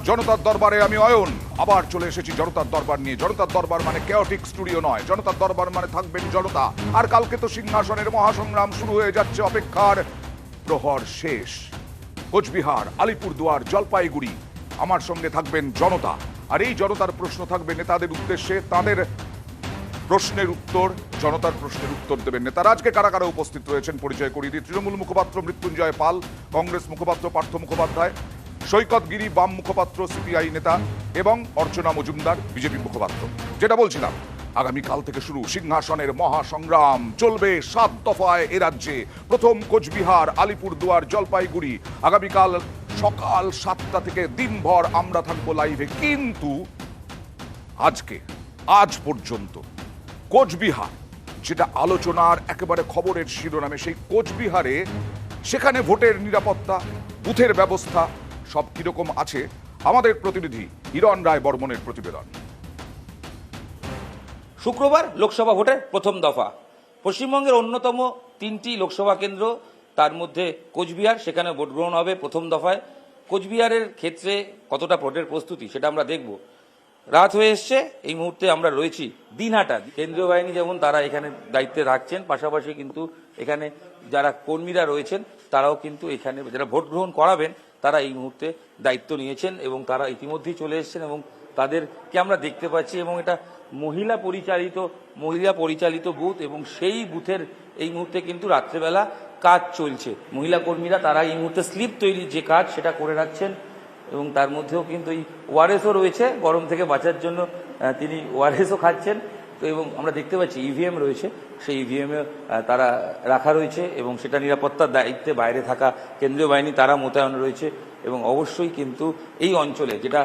জনতার দরবারে আমি অয়ন আবার চলে এসেছি জনতার দরবার নিয়ে। জনতার দরবার মানে কেওটিক স্টুডিও নয়, জনতার দরবার মানে থাকবেন জনতা। আর কালকে তো সিংহাসনের মহাসংগ্রাম শুরু হয়ে যাচ্ছে, অপেক্ষার প্রহর শেষ। কোচবিহার, আলিপুরদুয়ার, জলপাইগুড়ি, আমার সঙ্গে থাকবেন জনতা। আর এই জনতার প্রশ্ন থাকবে নেতাদের উদ্দেশ্যে, তাদের প্রশ্নের উত্তর, জনতার প্রশ্নের উত্তর দেবেন নেতারা। আজকে কারা কারা উপস্থিত রয়েছেন পরিচয় করিয়ে দিই। তৃণমূল মুখপাত্র মৃত্যুঞ্জয় পাল, কংগ্রেস মুখপাত্র পার্থ মুখোপাধ্যায়, সৈকত গিরি বাম মুখপাত্র সিপিআই নেতা, এবং অর্চনা মজুমদার বিজেপি মুখপাত্র। যেটা বলছিলাম, আগামীকাল থেকে শুরু সিংহাসনের মহাসংগ্রাম। চলবে 7 দফায় এ রাজ্যে। প্রথম কোচবিহার, আলিপুরদুয়ার, জলপাইগুড়ি। আগামীকাল সকাল 7টা থেকে দিনভর আমরা থাকবো লাইভে। কিন্তু আজ পর্যন্ত কোচবিহার, যেটা আলোচনার একেবারে খবরের শিরোনামে, সেই কোচবিহারে সেখানে ভোটের নিরাপত্তা, বুথের ব্যবস্থা সব কিরকম আছে, আমাদের প্রতিনিধি হিরণ রায় বর্মনের প্রতিবেদন। শুক্রবার লোকসভা ভোটের প্রথম দফা। পশ্চিমবঙ্গের অন্যতম 3টি লোকসভা কেন্দ্র, তার মধ্যে কোচবিহার, সেখানে ভোট গ্রহণ হবে প্রথম দফায়। কোচবিহারের ক্ষেত্রে কতটা ভোটের প্রস্তুতি সেটা আমরা দেখব। রাত হয়ে এসছে, এই মুহূর্তে আমরা রয়েছি দিনহাটা। কেন্দ্রীয় বাহিনী যেমন তারা এখানে দায়িত্বে থাকছেন, পাশাপাশি কিন্তু এখানে যারা কর্মীরা রয়েছেন তারাও কিন্তু এখানে যারা ভোট গ্রহণ করাবেন তারা এই মুহূর্তে দায়িত্ব নিয়েছেন এবং তারা ইতিমধ্যেই চলে এসেছেন এবং তাদেরকে আমরা দেখতে পাচ্ছি। এবং এটা মহিলা পরিচালিত বুথ এবং সেই বুথের এই মুহূর্তে কিন্তু রাত্রেবেলা কাজ চলছে। মহিলা কর্মীরা তারা এই মুহূর্তে স্লিপ তৈরির যে কাজ সেটা করে রাখছেন এবং তার মধ্যেও কিন্তু এই ওআরএসও রয়েছে, গরম থেকে বাঁচার জন্য তিনি ওআরএসও খাচ্ছেন। তো এবং আমরা দেখতে পাচ্ছি ইভিএম রয়েছে, সেই ইভিএমে তারা রাখা রয়েছে এবং সেটা নিরাপত্তার দায়িত্বে বাইরে থাকা কেন্দ্রীয় বাহিনী তারা মোতায়েন রয়েছে। এবং অবশ্যই কিন্তু এই অঞ্চলে যেটা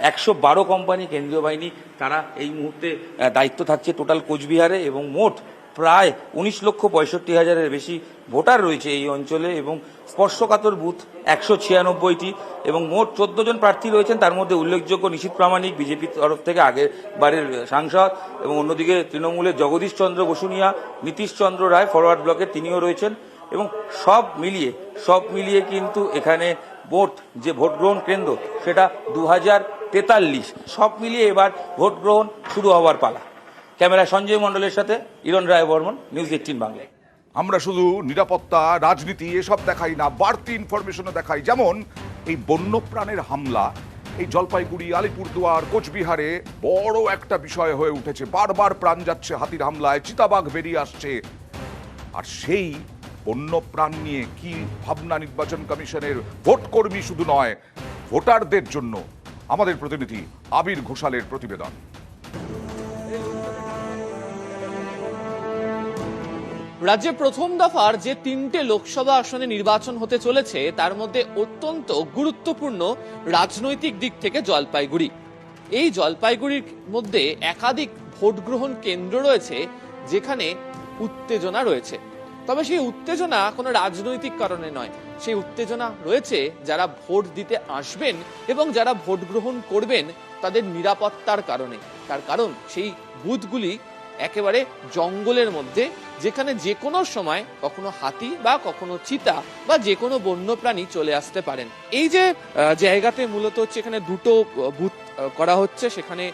112 কোম্পানি কেন্দ্রীয় বাহিনী তারা এই মুহূর্তে দায়িত্ব থাকছে টোটাল কোচবিহারে, এবং মোট প্রায় 19,65,000-এর বেশি ভোটার রয়েছে এই অঞ্চলে এবং স্পর্শকাতর বুথ 196টি এবং মোট 14 জন প্রার্থী রয়েছেন। তার মধ্যে উল্লেখযোগ্য নিশীথ প্রামাণিক বিজেপির তরফ থেকে আগের বারের সাংসদ, এবং অন্যদিকে তৃণমূলের জগদীশ চন্দ্র বসুনিয়া, নীতিশ চন্দ্র রায় ফরওয়ার্ড ব্লকের তিনিও রয়েছেন। এবং সব মিলিয়ে কিন্তু এখানে যে ভোট গ্রহণ কেন্দ্র সেটা 2043। সব মিলিয়ে এবার ভোট গ্রহণ শুরু হওয়ার পালা। ক্যামেরা সঞ্জয় মণ্ডলের সাথে হিরণ রায় বর্মন, নিউজ 18 বাংলায়। আমরা শুধু নিরাপত্তা, রাজনীতি এসব দেখাই না, বাড়তি ইনফরমেশনও দেখাই। যেমন এই বন্যপ্রাণের হামলা এই জলপাইগুড়ি, আলিপুরদুয়ার, কোচবিহারে বড় একটা বিষয় হয়ে উঠেছে। বারবার প্রাণ যাচ্ছে হাতির হামলায়, চিতাবাঘ বেরিয়ে আসছে। আর সেই বন্যপ্রাণ নিয়ে কি ভাবনা নির্বাচন কমিশনের? ভোটকর্মী শুধু নয়, ভোটারদের জন্য আমাদের প্রতিনিধি আবির ঘোষালের প্রতিবেদন। রাজ্যে প্রথম দফার যে 3টে লোকসভা আসনে নির্বাচন হতে চলেছে তার মধ্যে অত্যন্ত গুরুত্বপূর্ণ রাজনৈতিক দিক থেকে জলপাইগুড়ি। এই জলপাইগুড়ির মধ্যে একাধিক ভোট গ্রহণ কেন্দ্র রয়েছে যেখানে উত্তেজনা রয়েছে। তবে সেই উত্তেজনা কোনো রাজনৈতিক কারণে নয়, সেই উত্তেজনা রয়েছে যারা ভোট দিতে আসবেন এবং যারা ভোট গ্রহণ করবেন তাদের নিরাপত্তার কারণে। তার কারণ সেই বুথগুলি একেবারে জঙ্গলের মধ্যে, যেখানে যে কোনো সময় কখনো হাতি বা কখনো চিতা বা যে কোনো বন্যপ্রাণী চলে আসতে পারেন। এই যে জায়গাতে মূলত হচ্ছে এখানে 2টো বুথ করা হচ্ছে, সেখানে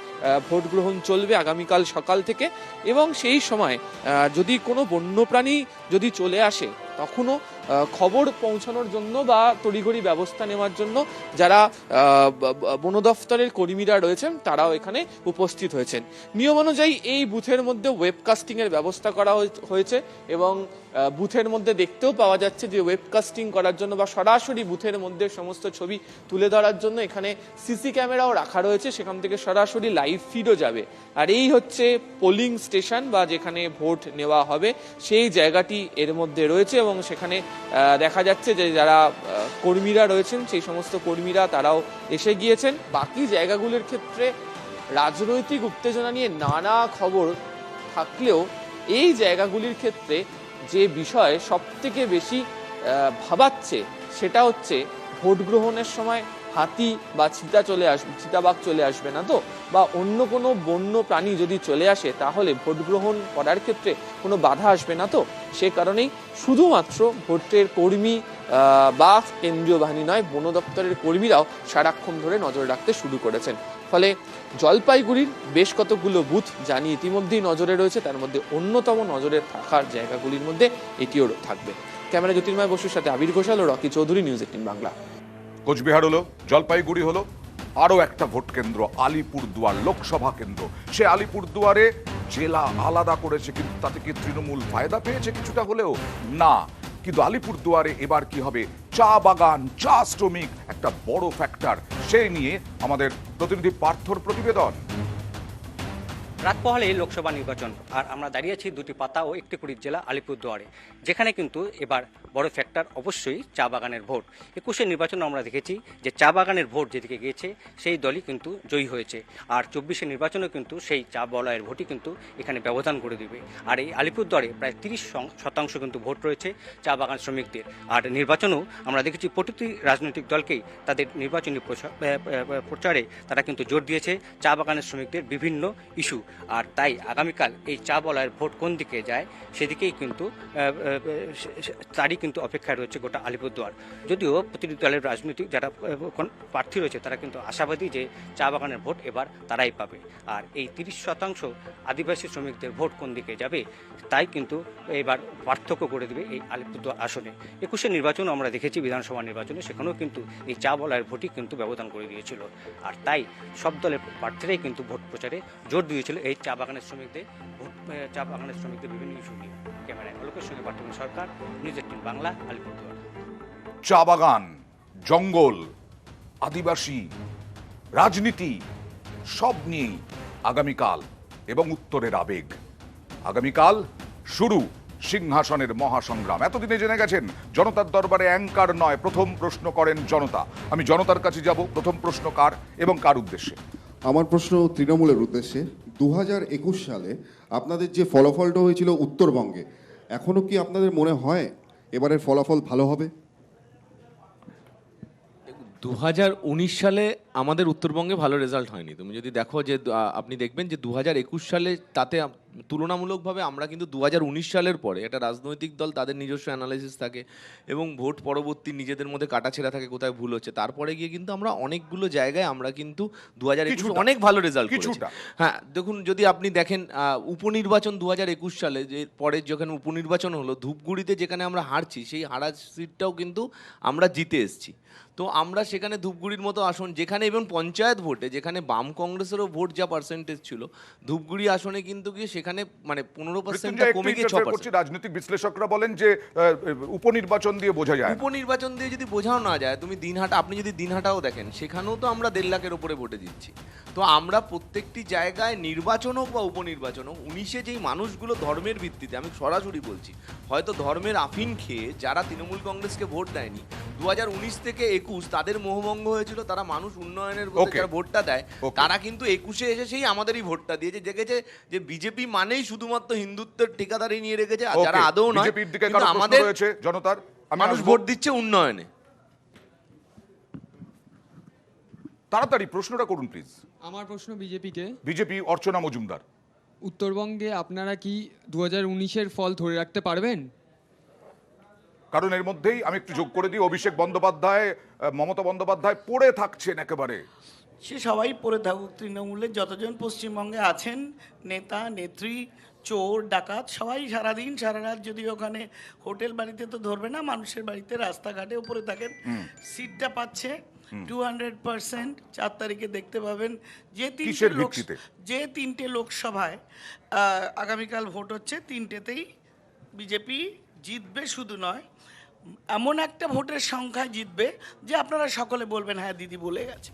ভোট গ্রহণ চলবে আগামীকাল সকাল থেকে। এবং সেই সময় যদি কোনো বন্যপ্রাণী যদি চলে আসে তখনও খবর পৌঁছানোর জন্য বা তড়িঘড়ি ব্যবস্থা নেওয়ার জন্য যারা বন দফতরের কর্মীরা রয়েছেন তারাও এখানে উপস্থিত হয়েছেন। নিয়ম অনুযায়ী এই বুথের মধ্যে ওয়েবকাস্টিং এর ব্যবস্থা করা হয়েছে এবং বুথের মধ্যে দেখতেও পাওয়া যাচ্ছে যে ওয়েবকাস্টিং করার জন্য বা সরাসরি বুথের মধ্যে সমস্ত ছবি তুলে ধরার জন্য এখানে সিসি ক্যামেরাও রাখা রয়েছে, সেখান থেকে সরাসরি লাইভ ফিডও যাবে। আর এই হচ্ছে পোলিং স্টেশন বা যেখানে ভোট নেওয়া হবে, সেই জায়গাটি এর মধ্যে রয়েছে এবং সেখানে দেখা যাচ্ছে যে যারা কর্মীরা রয়েছেন সেই সমস্ত কর্মীরা তারাও এসে গিয়েছেন। বাকি জায়গাগুলির ক্ষেত্রে রাজনৈতিক উত্তেজনা নিয়ে নানা খবর থাকলেও এই জায়গাগুলির ক্ষেত্রে যে বিষয় সব থেকে বেশি ভাবাচ্ছে সেটা হচ্ছে ভোট গ্রহণের সময় হাতি বা চিতাবাঘ চলে আসবে না তো, বা অন্য কোনো বন্য প্রাণী যদি চলে আসে তাহলে ভোট গ্রহণ করার ক্ষেত্রে কোনো বাধা আসবে না তো। সে কারণেই শুধুমাত্র ভোটের কর্মী বা কেন্দ্রীয় বাহিনী নয়, বন দপ্তরের কর্মীরাও সারাক্ষণ ধরে নজর রাখতে শুরু করেছেন। ফলে জলপাইগুড়ির বেশ কতগুলো বুথ জানি ইতিমধ্যেই নজরে রয়েছে, তার মধ্যে অন্যতম নজরে থাকার জায়গাগুলির মধ্যে এটিও থাকবে। ক্যামেরা জ্যোতির্ময় বসুর সাথে আবির ঘোষাল ও রকি চৌধুরী, নিউজ 18 বাংলা। কোচবিহার হলো, জলপাইগুড়ি হলো, আরো একটা ভোট কেন্দ্র আলিপুরদুয়ার লোকসভা কেন্দ্র। সে আলিপুরদুয়ারে জেলা আলাদা করেছে, কিন্তু তাতে কি তৃণমূল ফায়দা পেয়েছে কিছুটা হলেও? না। কিন্তু আলিপুরদুয়ারে এবার কি হবে? চা বাগান, চা শ্রমিক একটা বড় ফ্যাক্টর। সেই নিয়ে আমাদের প্রতিনিধি পার্থর প্রতিবেদন। রাত পোহালে লোকসভা নির্বাচন, আর আমরা দাঁড়িয়ে আছি দুটি পাতা ও একটি কুড়ির জেলা আলিপুরদুয়ারে, যেখানে কিন্তু এবার বড় ফ্যাক্টর অবশ্যই চা বাগানের ভোট। 21-এর নির্বাচনে আমরা দেখেছি যে চা বাগানের ভোট যেদিকে গিয়েছে সেই দলই কিন্তু জয়ী হয়েছে, আর 24-এর নির্বাচনেও কিন্তু সেই চা বলয়ের ভোটই কিন্তু এখানে ব্যবধান করে দেবে। আর এই আলিপুরদুয়ারে প্রায় 30% কিন্তু ভোট রয়েছে চা বাগান শ্রমিকদের। আর নির্বাচনেও আমরা দেখেছি প্রতিটি রাজনৈতিক দলকেই তাদের নির্বাচনী প্রচারে তারা কিন্তু জোর দিয়েছে চা বাগানের শ্রমিকদের বিভিন্ন ইস্যু। আর তাই আগামীকাল এই চা বলয়ের ভোট কোন দিকে যায় সেদিকেই কিন্তু তারই কিন্তু অপেক্ষায় রয়েছে গোটা আলিপুরদুয়ার। যদিও প্রতিটি দলের রাজনৈতিক যারা প্রার্থী রয়েছে তারা কিন্তু আশাবাদী যে চা বাগানের ভোট এবার তারাই পাবে। আর এই 30% আদিবাসী শ্রমিকদের ভোট কোন দিকে যাবে তাই কিন্তু এবার পার্থক্য করে দেবে এই আলিপুরদুয়ার আসনে। 21-এর নির্বাচন আমরা দেখেছি বিধানসভা নির্বাচনে, সেখানেও কিন্তু এই চা বলয়ের ভোটই কিন্তু ব্যবধান করে দিয়েছিল। আর তাই সব দলের প্রার্থীরাই কিন্তু ভোট প্রচারে জোর দিয়েছিল এই চা বাগানের শ্রমিকদের বিভিন্ন ইস্যু নিয়ে। ক্যামেরায় অলোকের সঙ্গে পার্থিবন সরকার, নিউজ 18 বাংলা, আলিপুরদুয়ার। চা বাগান, জঙ্গল, আদিবাসী, রাজনীতি সব নিয়েই আগামীকাল এবং উত্তরের আবেগ। আগামীকাল শুরু সিংহাসনের মহাসংগ্রাম। এতদিনে জেনে গেছেন জনতার দরবারে অ্যাঙ্কার নয়, প্রথম প্রশ্ন করেন জনতা। আমি জনতার কাছে যাব। প্রথম প্রশ্ন কার এবং কার উদ্দেশ্যে? আমার প্রশ্ন তৃণমূলের উদ্দেশ্যে। 2021 সালে আপনাদের যে ফলাফলটা হয়েছিল উত্তরবঙ্গে, এখনো কি আপনাদের মনে হয় এবারের ফলাফল ভালো হবে? 2019 সালে আমাদের উত্তরবঙ্গে ভালো রেজাল্ট হয়নি। তুমি যদি দেখো যে আপনি দেখবেন যে 2021 সালে তাতে তুলনামূলকভাবে আমরা কিন্তু 2019 সালের পরে একটা রাজনৈতিক দল তাদের নিজস্ব অ্যানালাইসিস থাকে এবং ভোট পরবর্তী নিজেদের মধ্যে কাটাছেঁড়া থাকে কোথায় ভুল হচ্ছে, তারপরে গিয়ে কিন্তু আমরা অনেকগুলো জায়গায় আমরা কিন্তু 2021 অনেক ভালো রেজাল্ট করেছি। হ্যাঁ, দেখুন যদি আপনি দেখেন উপনির্বাচন 2021 সালে যে পরে যেখানে উপনির্বাচন হলো ধূপগুড়িতে যেখানে আমরা হারছি, সেই হারা সিটটাও কিন্তু আমরা জিতে এসেছি। তো আমরা সেখানে ধূপগুড়ির মতো আসন যেখানে এবং পঞ্চায়েত ভোটে যেখানে বাম কংগ্রেসেরও ভোট যা পার্সেন্টেজ ছিল, ধূপগুড়ি আসনে কিন্তু গিয়ে সেখানে মানে 15% কমে গিয়ে 6%। রাজনৈতিক বিশ্লেষকরা বলেন যে উপনির্বাচন দিয়ে বোঝা যায়। উপনির্বাচন দিয়ে যদি বোঝাও না যায়, তুমি দিনহাটা, আপনি যদি দিনহাটাও দেখেন সেখানেও তো আমরা 1.5 লাখের উপরে ভোটে দিচ্ছি। তো আমরা প্রত্যেকটি জায়গায় নির্বাচন হোক বা উপনির্বাচন হোক, 19-এ যেই মানুষগুলো ধর্মের ভিত্তিতে, আমি সরাসরি বলছি, হয়তো ধর্মের আফিন খেয়ে যারা তৃণমূল কংগ্রেসকে ভোট দেয়নি, 2019 থেকে 21 তাদের মোহভঙ্গ হয়েছিল, তারা মানুষ উন্নয়নের যারা ভোটটা দেয় তারা কিন্তু 21-এ এসে সেই আমাদেরই ভোটটা দিয়েছে, দেখেছে যে বিজেপি মানেই শুধুমাত্র হিন্দুত্বের ঠিকাদারি নিয়ে রেখেছে, আর যারা আদৌ নয়। বিজেপির দিকে কারো প্রশ্ন রয়েছে জনতার? মানুষ ভোট দিচ্ছে উন্নয়নে। তাড়াতাড়ি প্রশ্নটা করুন প্লিজ। আমার প্রশ্ন বিজেপিকে। বিজেপি, অর্চনা মজুমদার। উত্তরবঙ্গে আপনারা কি 2019-এর ফল ধরে রাখতে পারবেন? কারণ এর মধ্যেই আমি একটু যোগ করে দিই, অভিষেক বন্দ্যোপাধ্যায়, মমতা বন্দ্যোপাধ্যায় পড়ে থাকছেন একেবারে। সে সবাই পড়ে থাকুক, তৃণমূলের যতজন পশ্চিমবঙ্গে আছেন নেতা নেত্রী, চোর ডাকাত, সবাই সারাদিন সারা রাত যদি ওখানে হোটেল বাড়িতে তো ধরবে না, মানুষের বাড়িতে রাস্তাঘাটে উপরে থাকেন, সিটটা পাচ্ছে 200%। 4 তারিখে দেখতে পাবেন যে তিনটে লোকসভায় আগামীকাল ভোট হচ্ছে, তিনটেতেই বিজেপি জিতবে। শুধু নয়, এমন একটা ভোটের সংখ্যায় জিতবে যে আপনারা সকলে বলবেন হ্যাঁ দিদি বলে গেছে।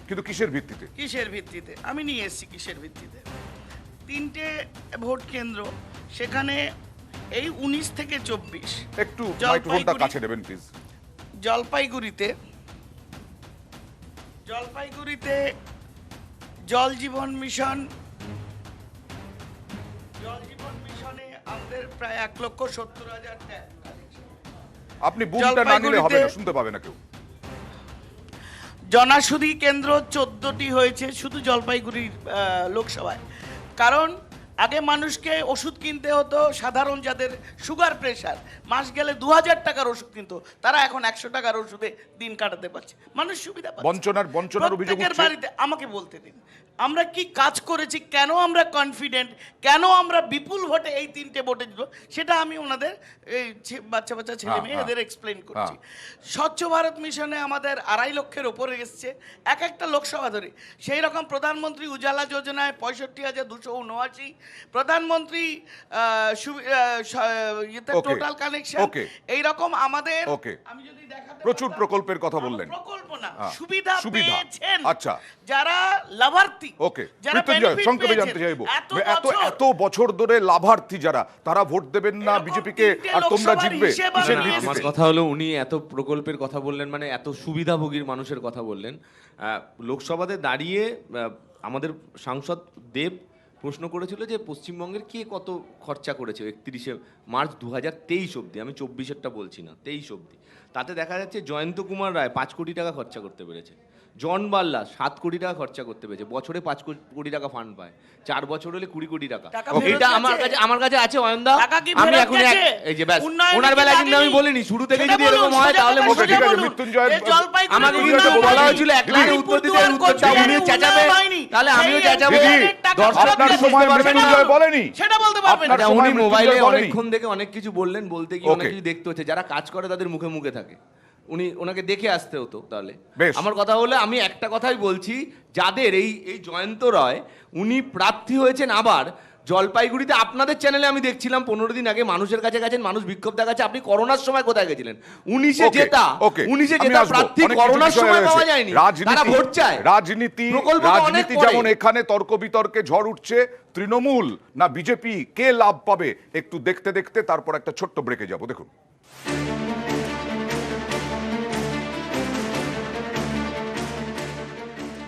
কিন্তু কিসের ভিত্তিতে? কিসের ভিত্তিতে আমি নিয়ে এসেছি, কিসের ভিত্তিতে। 3টে ভোট কেন্দ্র, সেখানে এই 19 থেকে 24। একটু মাইক্রোফোনটা কাছে নেবেন প্লিজ। জলপাইগুড়িতে জল জীবন মিশনে আমাদের প্রায় 1,70,000 ট্যাপ। আপনি বুমটা না নিলে হবে না, শুনতে পাবে না কেউ। জনৌষধি কেন্দ্র 14টি হয়েছে শুধু জলপাইগুড়ির লোকসভায়। কারণ আগে মানুষকে ওষুধ কিনতে হতো, সাধারণ যাদের সুগার প্রেশার মাস গেলে 2000 টাকার ওষুধ কিনতো, তারা এখন 100 টাকার ওষুধে দিন কাটাতে পারছে, মানুষ সুবিধা পাচ্ছে। বঞ্চনার অভিযোগ প্রত্যেকের উঠছে। বাড়িতে। আমাকে বলতে দিন আমরা কি কাজ করেছি, কেন আমরা কনফিডেন্ট, কেন আমরা বিপুল ভোটে এই 3টে ভোটে দিল, সেটা আমি ওনাদের এই বাচ্চা বাচ্চা ছেলে মেয়ে এদের এক্সপ্লেন করছি। স্বচ্ছ ভারত মিশনে আমাদের 2.5 লক্ষের ওপরে এসছে এক একটা লোকসভা ধরে। সেই রকম প্রধানমন্ত্রী উজালা যোজনায় 65,279, প্রধানমন্ত্রী টোটাল কানেকশন, এইরকম আমাদের আমি যদি দেখাতে প্রচুর প্রকল্পের কথা বললেন। প্রকল্প না, সুবিধা সুবিধা। পেয়েছেন। আচ্ছা, যারা লাভার্থী, যারা benefit সংক্ষেপে পেয়েছেন, জানতে চাইবো এত এত বছর ধরে লাভার্থী যারা, তারা ভোট দেবেন না এরকম বিজেপিকে, 3টে আর তোমরা লোকসভার জিতবে হিসেব কিসের আমি ভিত্তিতে? আমার কথা হলো উনি এত প্রকল্পের কথা বললেন, মানে এত সুবিধাভোগীর মানুষের কথা বললেন। লোকসভাতে দাঁড়িয়ে আমাদের সাংসদ দেব প্রশ্ন করেছিল যে পশ্চিমবঙ্গের কে কত খরচা করেছে 31শে মার্চ 2023 অবধি, আমি 24-এরটা বলছি না, 23 অবধি। তাতে দেখা যাচ্ছে জয়ন্ত কুমার রায় 5 কোটি টাকা খরচা করতে পেরেছে, জন বাল্লা 7 কোটি টাকা খরচা করতে পেরেছে, বছরে 5 কোটি টাকা ফান্ড পায়, 4 বছর হলে 20 কোটি টাকা। এটা আমার কাছে আছে অয়নদা, আমি এখন এই যে ব্যাস ওনার বেলায় কিন্তু আমি বলিনি, শুরু থেকে যদি এরকম হয় তাহলে আমাকে কিন্তু বলা হয়েছিল 1 লাখের উত্তর দিতে, উত্তরটা উনি চেঁচাবে তাহলে আমিও চেঁচাবো। আপনার সময় মৃত্যুঞ্জয় বলেনি, সেটা বলতে পারবেন না। উনি মোবাইলে অনেকক্ষণ দেখে অনেক কিছু বললেন, বলতে গিয়ে অনেক কিছু দেখতে হচ্ছে, যারা কাজ করে তাদের মুখে মুখে থাকে, ওনাকে দেখে আসতে হতো। তাহলে আমার কথা হলো, আমি একটা কথাই বলছি, যাদের এই জয়ন্ত রায় উনি প্রার্থী হয়েছেন আবার জলপাইগুড়িতে, আপনাদের চ্যানেলে আমি দেখছিলাম 15 দিন আগে মানুষের কাছে গেছেন, মানুষ বিক্ষোভ দেখাচ্ছে, আপনি করোনার সময় কোথায় গেছিলেন? 19-এ জেতা প্রার্থী করোনার সময় পাওয়া যায়নি, তারা ভোট চায়। রাজনীতি যেমন এখানে তর্ক বিতর্কে ঝড় উঠছে, তৃণমূল না বিজেপি, কে লাভ পাবে একটু দেখতে দেখতে তারপর একটা ছোট্ট ব্রেকে যাব। দেখুন,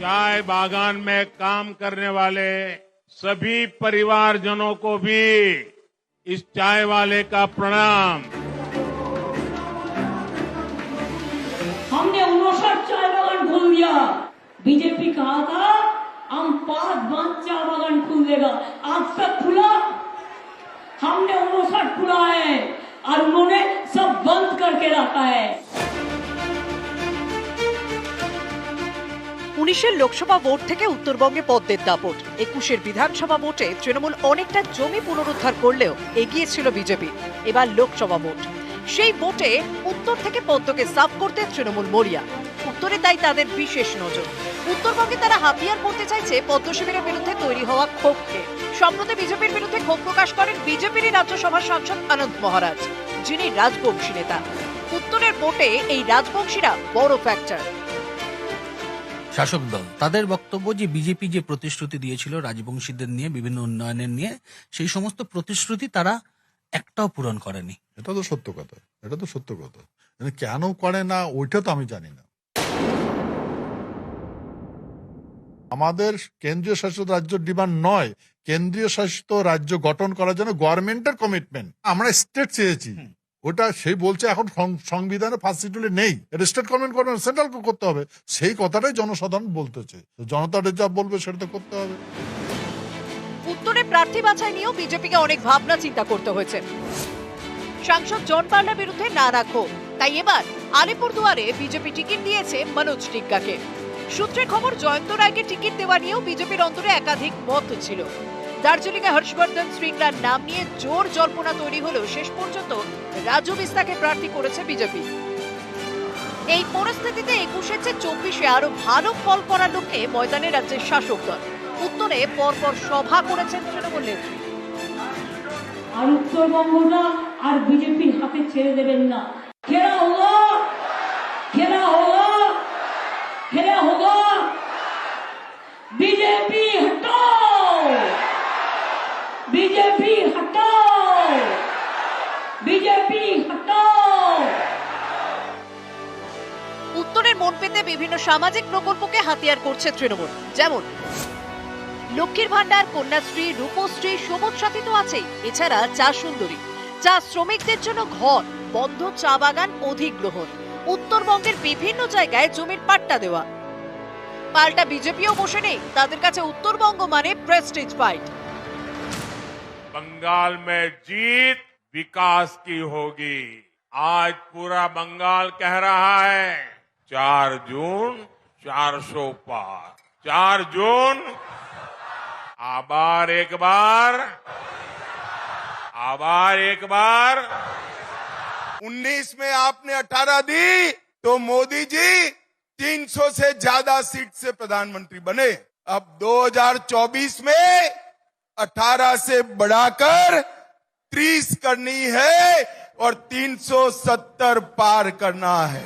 चाय बागान में काम करने वाले सभी परिवारजनों को भी इस चाय वाले का प्रणाम। हमने 59 चाय बागान खोल दिया। बीजेपी कहा था हम 5 चाय बागान खोल देगा, आज तक खुला? हमने 59 खुला है और उन्होंने सब बंद करके रखा है। 19-এর লোকসভা ভোট থেকে উত্তরবঙ্গে পদ্মের দাপট, 21-এর বিধানসভা ভোটে তৃণমূল অনেকটা জমি পুনরুদ্ধার করলেও এগিয়ে ছিল বিজেপি। এবার লোকসভা ভোট, সেই ভোটে উত্তর থেকে পদ্মকে সাফ করতে তৃণমূল মরিয়া। উত্তরে তাই তাদের বিশেষ নজর। উত্তরবঙ্গে তারা হাতিয়ার করতে চাইছে পদ্ম শিবিরের বিরুদ্ধে তৈরি হওয়া ক্ষোভকে। সম্প্রতি বিজেপির বিরুদ্ধে ক্ষোভ প্রকাশ করেন বিজেপির রাজ্যসভার সাংসদ আনন্দ মহারাজ, যিনি রাজবংশী নেতা। উত্তরের ভোটে এই রাজবংশীরা বড় ফ্যাক্টর। শাসক দল তাদের বক্তব্য যে বিজেপি যে প্রতিশ্রুতি দিয়েছিল রাজবংশীদের নিয়ে, বিভিন্ন উন্নয়নের নিয়ে, সেই সমস্ত প্রতিশ্রুতি তারা একটাও পূরণ করেনি। এটা তো সত্য কথা, কেন করে না ওইটা তো আমি জানি না। আমাদের কেন্দ্রীয় শাসিত রাজ্য ডিমান্ড নয়, কেন্দ্রীয় শাসিত রাজ্য গঠন করার জন্য গভর্নমেন্টের কমিটমেন্ট। আমরা স্টেট চেয়েছি, ওটা সেই বলছে এখন সংবিধানে ফার্স্ট শিডিউলে নেই, এটা স্টেট গভর্নমেন্ট করবে, সেন্ট্রাল করতে হবে। সেই কথাটাই জনসাধারণ বলতেছে, জনতা যা বলবে সেটা তো করতে হবে। উত্তরে প্রার্থী বাছাই নিয়েও বিজেপিকে অনেক ভাবনা চিন্তা করতে হয়েছে। সাংসদ জন পার্লার বিরুদ্ধে না রাখো, তাই এবার আলিপুরদুয়ারে বিজেপি টিকিট দিয়েছে মনোজ টিগ্গাকে। সূত্রের খবর, জয়ন্ত রায়কে টিকিট দেওয়া নিয়েও বিজেপির অন্তরে একাধিক মত ছিল। দার্জিলিংয়ে হর্ষবর্ধন শৃঙ্গলার নাম নিয়ে জোর জল্পনা তৈরি হলেও শেষ পর্যন্ত রাজু বিস্তাকে প্রার্থী করেছে বিজেপি। এই পরিস্থিতিতে 21-এর চেয়ে 24-এ আরো ভালো ফল করার লক্ষ্যে ময়দানে রাজ্যের শাসক দল। উত্তরে পরপর সভা করেছেন তৃণমূল নেত্রী। আর উত্তরবঙ্গটা আর বিজেপির হাতে ছেড়ে দেবেন না। খেলা হোগা, খেলা হোগা, খেলা হোগা। बीजेपी हटाओ, बीजेपी हटाओ, बीजेपी हटाओ। উত্তরের মন পেতে বিভিন্ন সামাজিক প্রকল্পকে হাতিয়ার করছে তৃণমূল, যেমন লক্ষ্মীর ভান্ডার, কন্যাশ্রী, রূপশ্রী, সবুজ সাথী তো আছেই। এছাড়া চা সুন্দরী, চা শ্রমিকদের জন্য ঘর, বন্ধ চা বাগান অধিগ্রহণ, উত্তরবঙ্গের বিভিন্ন জায়গায় জমির পাট্টা দেওয়া, পাল্টা বিজেপিও বসে নেই, তাদের কাছে উত্তরবঙ্গ মানে প্রেস্টিজ ফাইট। बंगाल में जीत विकास की होगी। आज पूरा बंगाल कह रहा है 4 जून 400 पार, 4 जून आबार एक बार 19 में आपने 18 दी तो मोदी जी 300 से ज्यादा सीट से प्रधानमंत्री बने। अब 2024 में 18 से बढ़ाकर 30 करनी है और 370 पार करना है।